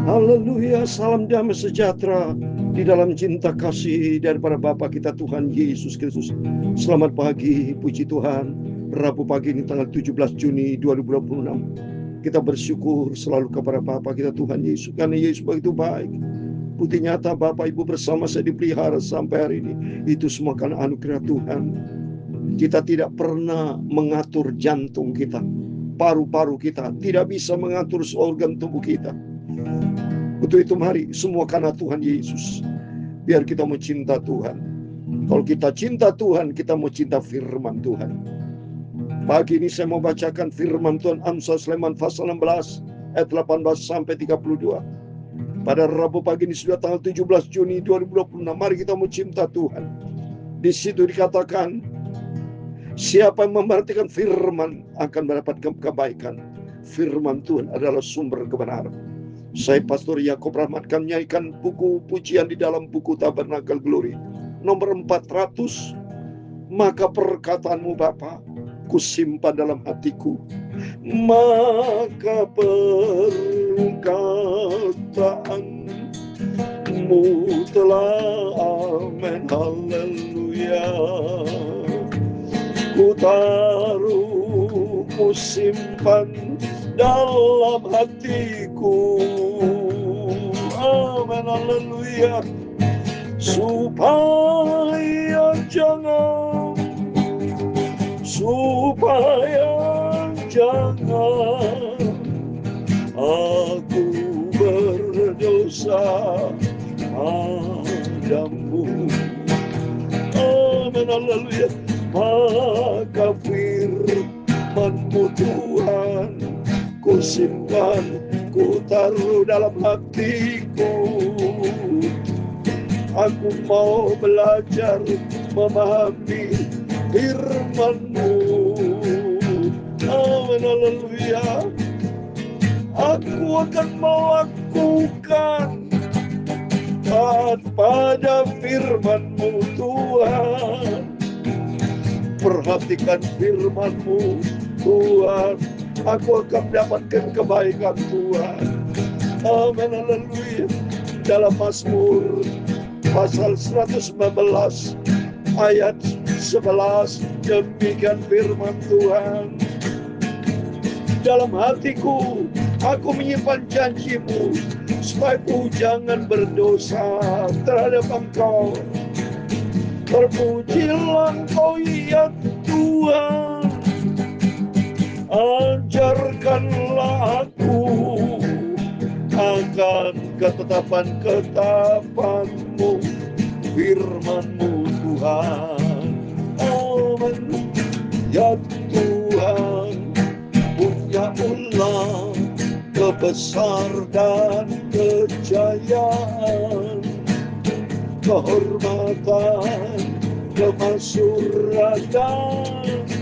Haleluya, salam damai sejahtera di dalam cinta kasih daripada Bapa kita Tuhan Yesus Kristus. Selamat pagi, puji Tuhan. Rabu pagi ini tanggal 17 Juni 2026. Kita bersyukur selalu kepada Bapa kita Tuhan Yesus, karena Yesus begitu baik. Bukti nyata Bapak Ibu bersama saya dipelihara sampai hari ini. Itu semua karena anugerah Tuhan. Kita tidak pernah mengatur jantung kita, paru-paru kita, tidak bisa mengatur organ tubuh kita. Untuk itu mari semua karena Tuhan Yesus. Biar kita mau cinta Tuhan. Kalau kita cinta Tuhan, kita mau cinta firman Tuhan. Pagi ini saya mau bacakan firman Tuhan Amsal Sleman pasal 16 ayat 18 sampai 32. Pada Rabu pagi ini sudah tanggal 17 Juni 2026. Mari kita mau cinta Tuhan. Di situ dikatakan, siapa yang memperhatikan firman akan mendapatkan kebaikan. Firman Tuhan adalah sumber kebenaran. Saya Pastor Yakob Rahmat akan menyanyikan buku pujian di dalam buku Tabernakel Glory nomor 400. Maka perkataanmu Bapa ku simpan dalam hatiku, maka perkataanmu telah amen. Haleluya. Ku taruh, ku simpan dalam hatiku, amin, haleluya, supaya jangan aku berdosa padamu, amin, haleluya. Maka firman-Mu Tuhan ku simpan, ku taruh dalam hatiku. Aku mau belajar memahami firman-Mu, amin, haleluya. Aku akan melakukan pada firman-Mu Tuhan. Perhatikan firman-Mu Tuhan, aku akan mendapatkan kebaikan Tuhan, amin, haleluya. Dalam Mazmur pasal 119 ayat 11, demikian firman Tuhan. Dalam hatiku aku menyimpan janji-Mu, supaya ku jangan berdosa terhadap Engkau. Terpujilah Engkau ya Tuhan, ajarkanlah aku akan ketetapan-ketetapan-Mu, firman-Mu Tuhan, amin. Ya Tuhan, punya ulang kebesar dan kejayaan, kehormatan, kemaksuran dan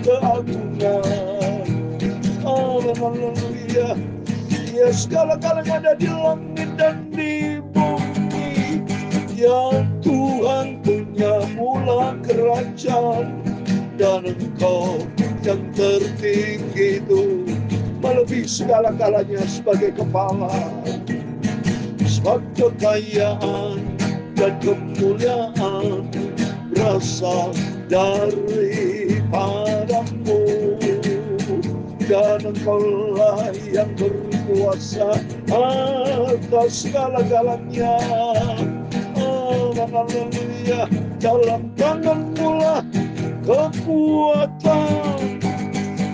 keagungan, amin, haleluya. Ya segala-galanya ada di langit dan di bumi, ya Tuhan punya mula kerajaan, dan Engkau yang tertinggi itu melebihi segala-galanya sebagai kepala. Sebab kekayaan dan kemuliaan berasal daripada-Mu, dan Engkau-lah yang berkuasa atas segala-galanya, amin, haleluya. Dalam tangan-Mu lah kekuatan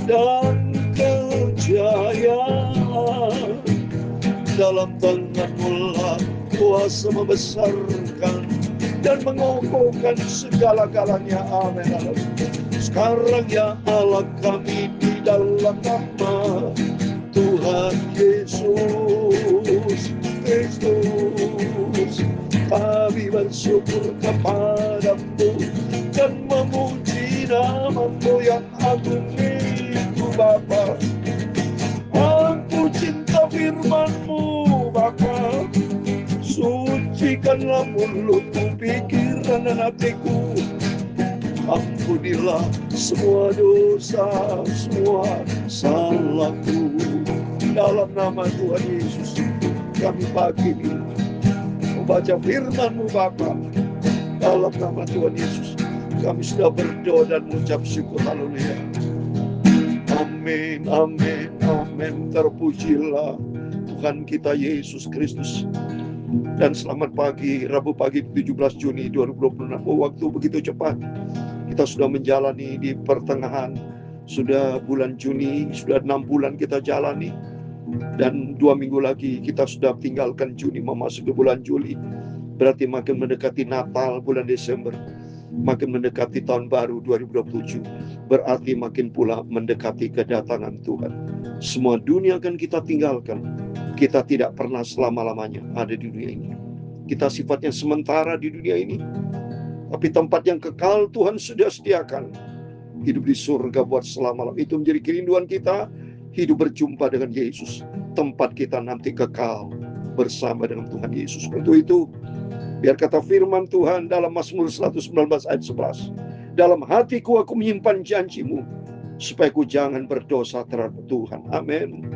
dan kejayaan, dalam tangan-Mu lah kuasa membesarkan dan mengokohkan segala-galanya, amin, haleluya. Sekarang ya Allah kami di dalam nama Tuhan Yesus Kristus, kami bersyukur kepada-Mu dan memuji nama-Mu yang agung itu Bapa. Aku cinta firman-Mu Bapa, sucikanlah mulutku, pikiran dan hatiku. Ampunilah semua dosa, semua salahku, dalam nama Tuhan Yesus. kami pagi ini membaca firman-Mu Bapa. Dalam nama Tuhan Yesus kami sudah berdoa dan mengucap syukur. Haleluya. Amin, amin, amin. Terpujilah Tuhan kita Yesus Kristus. Dan selamat pagi, Rabu pagi 17 Juni 2026. Waktu begitu cepat. Kita sudah menjalani di pertengahan, sudah bulan Juni, sudah 6 bulan kita jalani. Dan 2 minggu lagi kita sudah tinggalkan Juni memasuki bulan Juli. Berarti makin mendekati Natal bulan Desember, makin mendekati tahun baru 2027. Berarti makin pula mendekati kedatangan Tuhan. Semua dunia akan kita tinggalkan. Kita tidak pernah selama-lamanya ada di dunia ini. Kita sifatnya sementara di dunia ini, tapi tempat yang kekal Tuhan sudah sediakan. Hidup di surga buat selama-lamanya. Itu menjadi kerinduan kita, hidup berjumpa dengan Yesus. Tempat kita nanti kekal bersama dengan Tuhan Yesus. Untuk itu, biar kata firman Tuhan dalam Mazmur 119 ayat 11. Dalam hatiku aku menyimpan janji-Mu, supaya ku jangan berdosa terhadap Tuhan. Amin.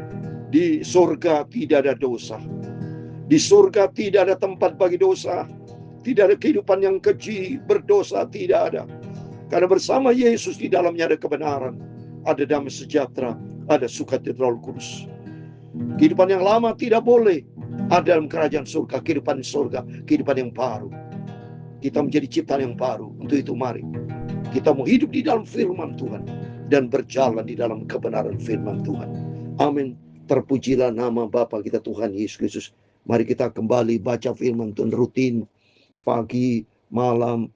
Di surga tidak ada dosa. Di surga tidak ada tempat bagi dosa. Tidak ada kehidupan yang keji, berdosa, tidak ada. Karena bersama Yesus di dalamnya ada kebenaran, ada damai sejahtera, ada sukacita Roh Kudus. Kehidupan yang lama tidak boleh ada dalam kerajaan surga. Kehidupan surga, kehidupan yang baru. Kita menjadi ciptaan yang baru. Untuk itu mari kita mau hidup di dalam firman Tuhan dan berjalan di dalam kebenaran firman Tuhan. Amin. Terpujilah nama Bapa kita Tuhan Yesus Kristus. Mari kita kembali baca firman Tuhan rutin pagi malam.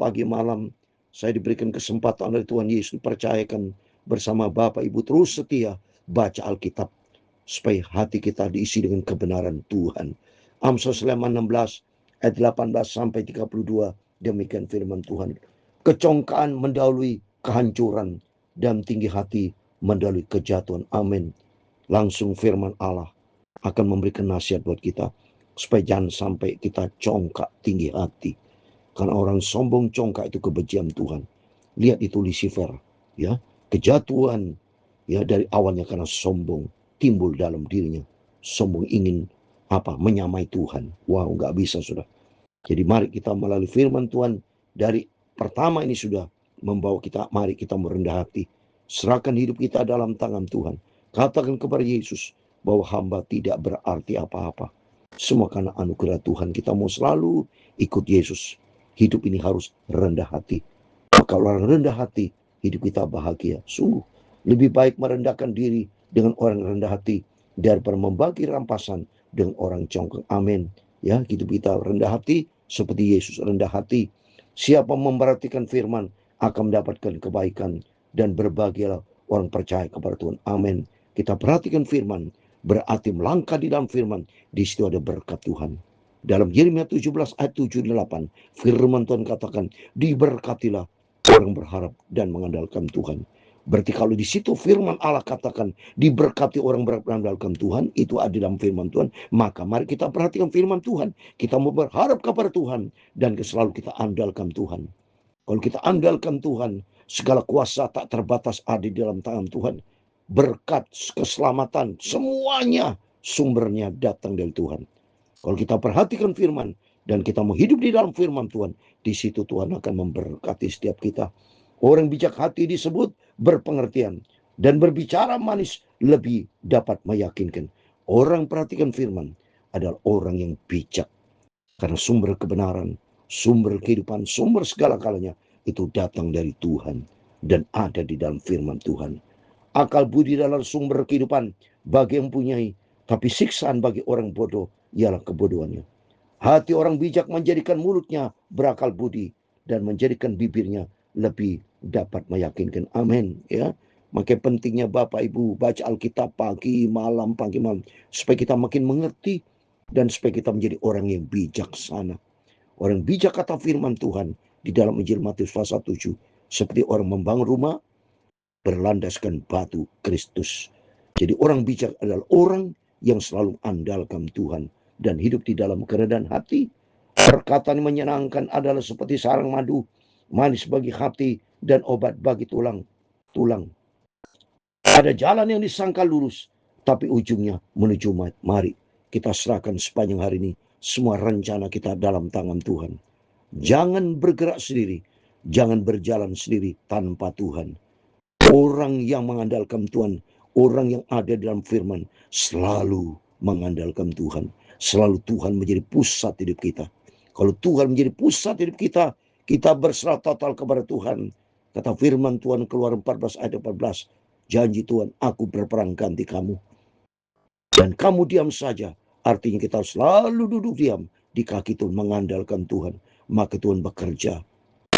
Saya diberikan kesempatan oleh Tuhan Yesus, percayakan bersama Bapak Ibu terus setia baca Alkitab supaya hati kita diisi dengan kebenaran Tuhan. Amsal 16 ayat 18 sampai 32. Demikian firman Tuhan. Kecongkaan mendahului kehancuran dan tinggi hati mendahului kejatuhan. Amin. Langsung firman Allah akan memberikan nasihat buat kita supaya jangan sampai kita congkak tinggi hati. Karena orang sombong congkak itu kebencian Tuhan. Lihat itu Lucifer, ya, kejatuhan ya dari awalnya karena sombong timbul dalam dirinya. Sombong ingin menyamai Tuhan. Wow, nggak bisa sudah. Jadi mari kita melalui firman Tuhan dari pertama ini sudah membawa kita, mari kita merendah hati. Serahkan hidup kita dalam tangan Tuhan. Katakan kepada Yesus bahwa hamba tidak berarti apa-apa. Semua karena anugerah Tuhan. Kita mau selalu ikut Yesus. Hidup ini harus rendah hati. Kalau orang rendah hati, hidup kita bahagia. Sungguh, lebih baik merendahkan diri dengan orang rendah hati daripada membagi rampasan dengan orang congkak. Amin. Ya, hidup kita rendah hati seperti Yesus rendah hati. Siapa memperhatikan firman akan mendapatkan kebaikan dan berbahagialah orang percaya kepada Tuhan. Amin. Kita perhatikan firman, berarti melangkah di dalam firman, di situ ada berkat Tuhan. Dalam Yeremia 17 ayat 7-8, firman Tuhan katakan, diberkatilah orang berharap dan mengandalkan Tuhan. Berarti kalau di situ firman Allah katakan, diberkati orang berandalkan Tuhan, itu ada dalam firman Tuhan, maka mari kita perhatikan firman Tuhan. Kita mau berharap kepada Tuhan, dan selalu kita andalkan Tuhan. Kalau kita andalkan Tuhan, segala kuasa tak terbatas ada di dalam tangan Tuhan. Berkat, keselamatan, semuanya sumbernya datang dari Tuhan. Kalau kita perhatikan firman dan kita mau hidup di dalam firman Tuhan, di situ Tuhan akan memberkati setiap kita. Orang bijak hati disebut berpengertian dan berbicara manis lebih dapat meyakinkan. Orang perhatikan firman adalah orang yang bijak. Karena sumber kebenaran, sumber kehidupan, sumber segala-galanya itu datang dari Tuhan dan ada di dalam firman Tuhan. Akal budi adalah sumber kehidupan bagi yang punyai, tapi siksaan bagi orang bodoh ialah kebodohannya. Hati orang bijak menjadikan mulutnya berakal budi dan menjadikan bibirnya lebih dapat meyakinkan. Amin. Ya, makanya pentingnya Bapak Ibu baca Alkitab pagi malam supaya kita makin mengerti dan supaya kita menjadi orang yang bijaksana. Orang bijak kata firman Tuhan di dalam Injil Matius pasal 7 seperti orang membangun rumah berlandaskan batu Kristus. Jadi orang bijak adalah orang yang selalu andalkan Tuhan dan hidup di dalam kerendahan hati. Perkataan yang menyenangkan adalah seperti sarang madu, manis bagi hati dan obat bagi tulang. Ada jalan yang disangka lurus, tapi ujungnya menuju maut. Mari kita serahkan sepanjang hari ini. Semua rencana kita dalam tangan Tuhan. Jangan bergerak sendiri. Jangan berjalan sendiri tanpa Tuhan. Orang yang mengandalkan Tuhan, orang yang ada dalam firman, selalu mengandalkan Tuhan. Selalu Tuhan menjadi pusat hidup kita. Kalau Tuhan menjadi pusat hidup kita, kita berserah total kepada Tuhan. Kata firman Tuhan Keluar 14 ayat 14, janji Tuhan, aku berperang ganti kamu. Dan kamu diam saja. Artinya kita harus selalu duduk diam di kaki Tuhan, mengandalkan Tuhan. Maka Tuhan bekerja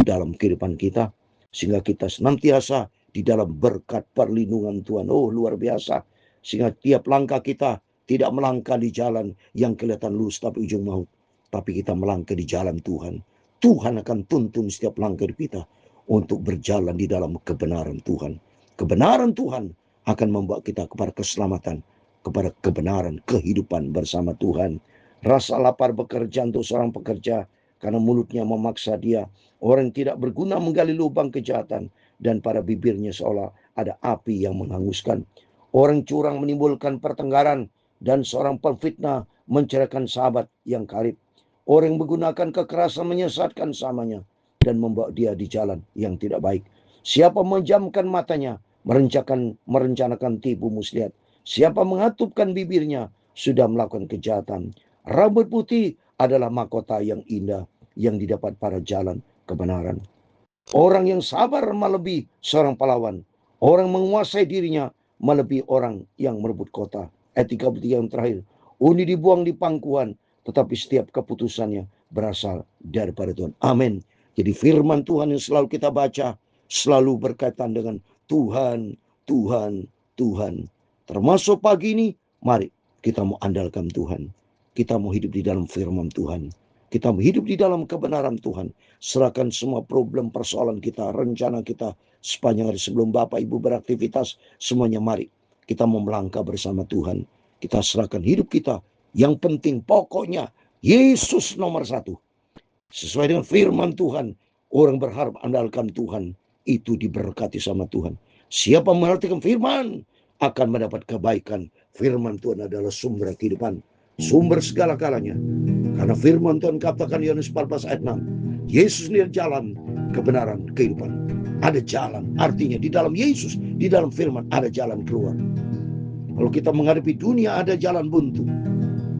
dalam kehidupan kita, sehingga kita senantiasa di dalam berkat perlindungan Tuhan. Oh, luar biasa. Sehingga tiap langkah kita tidak melangkah di jalan yang kelihatan lurus tapi ujung maut. Tapi kita melangkah di jalan Tuhan. Tuhan akan tuntun setiap langkah kita untuk berjalan di dalam kebenaran Tuhan. Kebenaran Tuhan akan membawa kita kepada keselamatan, kepada kebenaran, kehidupan bersama Tuhan. Rasa lapar bekerja untuk seorang pekerja, karena mulutnya memaksa dia. Orang tidak berguna menggali lubang kejahatan, dan pada bibirnya seolah ada api yang menghanguskan. Orang curang menimbulkan pertengkaran, dan seorang pemfitnah menceraikan sahabat yang karib. Orang yang menggunakan kekerasan menyesatkan samanya, dan membawa dia di jalan yang tidak baik. Siapa menjamkan matanya, merencanakan tipu muslihat. Siapa mengatupkan bibirnya, sudah melakukan kejahatan. Rambut putih adalah mahkota yang indah, yang didapat pada jalan kebenaran. Orang yang sabar melebihi seorang pahlawan. Orang menguasai dirinya melebihi orang yang merebut kota. Ayat 33 yang terakhir. Undi dibuang di pangkuan, tetapi setiap keputusannya berasal daripada Tuhan. Amin. Jadi firman Tuhan yang selalu kita baca, selalu berkaitan dengan Tuhan, Tuhan, Tuhan. Termasuk pagi ini, mari kita mau andalkan Tuhan. Kita mau hidup di dalam firman Tuhan. Kita mau hidup di dalam kebenaran Tuhan. Serahkan semua problem, persoalan kita, rencana kita sepanjang hari sebelum Bapak Ibu beraktivitas. Semuanya mari kita mau melangkah bersama Tuhan. Kita serahkan hidup kita. Yang penting pokoknya Yesus nomor 1. Sesuai dengan firman Tuhan, orang berharap andalkan Tuhan, itu diberkati sama Tuhan. Siapa memperhatikan firman akan mendapat kebaikan. Firman Tuhan adalah sumber kehidupan, sumber segala-galanya. Karena firman Tuhan katakan Yohanes 14 ayat 6, Yesus sendiri jalan, kebenaran, kehidupan. Ada jalan, artinya di dalam Yesus, di dalam firman ada jalan keluar. Kalau kita menghadapi dunia ada jalan buntu,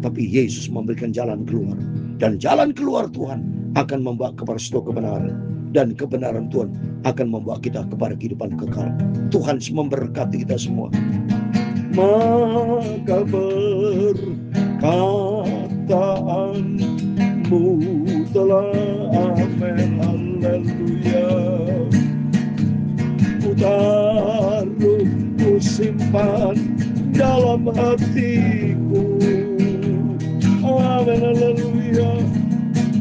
tapi Yesus memberikan jalan keluar. Dan jalan keluar Tuhan akan membawa kepada sebuah kebenaran. Dan kebenaran Tuhan akan membawa kita kepada kehidupan kekal. Tuhan memberkati kita semua. Maka berkataanmu telah amin, haleluya. Ku taruh, ku simpan dalam hatiku, amin, haleluya.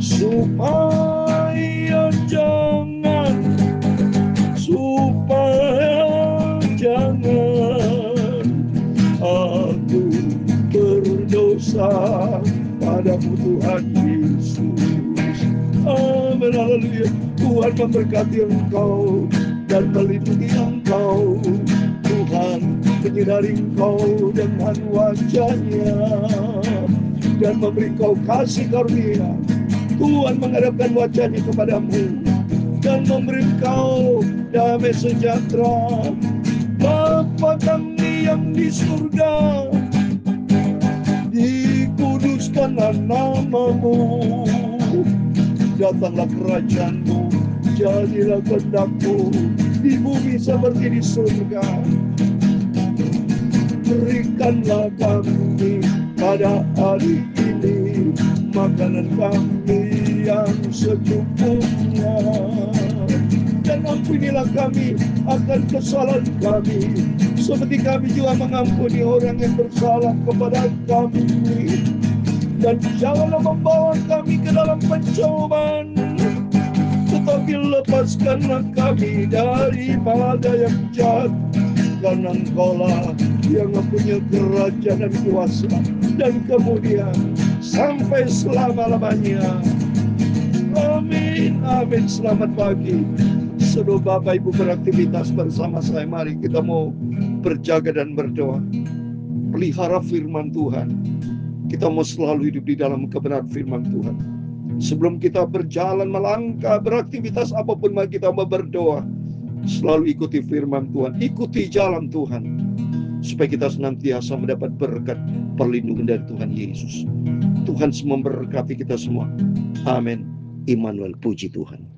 Supaya jangan aku berdosa padamu Tuhan Yesus. Amin, haleluya. Tuhan memberkati engkau dan melindungi engkau. Tuhan menyinari engkau dengan wajah-Nya dan memberi engkau kasih karunia. Tuhan menghadapkan wajah-Nya kepadamu dan memberi engkau damai sejahtera. Bapa kami yang di surga, dikuduskanlah nama-Mu. Datanglah kerajaan-Mu, jadilah kehendak-Mu di bumi seperti di surga. Berikanlah kami pada hari ini makanan kami yang secukupnya, dan ampunilah kami akan kesalahan kami, seperti kami juga mengampuni orang yang bersalah kepada kami. Dan janganlah membawa kami ke dalam pencobaan, tetapi lepaskanlah kami daripada yang jahat. Karena Engkaulah yang mempunyai kerajaan dan kuasa dan kemuliaan sampai selama-lamanya. Amin, amin. Selamat pagi. Seluruh Bapak Ibu beraktivitas bersama saya, mari kita mau berjaga dan berdoa. Pelihara firman Tuhan. Kita mau selalu hidup di dalam kebenaran firman Tuhan. Sebelum kita berjalan, melangkah, beraktivitas apapun, mari kita mau berdoa. Selalu ikuti firman Tuhan, ikuti jalan Tuhan, supaya kita senantiasa mendapat berkat perlindungan dari Tuhan Yesus. Tuhan memberkati kita semua. Amin. Immanuel, puji Tuhan.